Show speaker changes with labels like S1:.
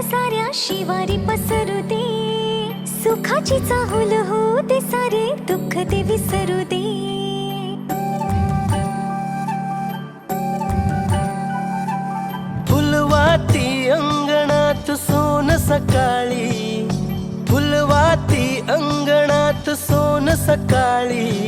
S1: साऱ्या शिवारी पसरू दे, सुखाची चाहूल होऊ दे, सारे दुःख ते विसरू दे.
S2: फुलवाती अंगणात सोन सकाळी, फुलवाती अंगणात सोन सकाळी,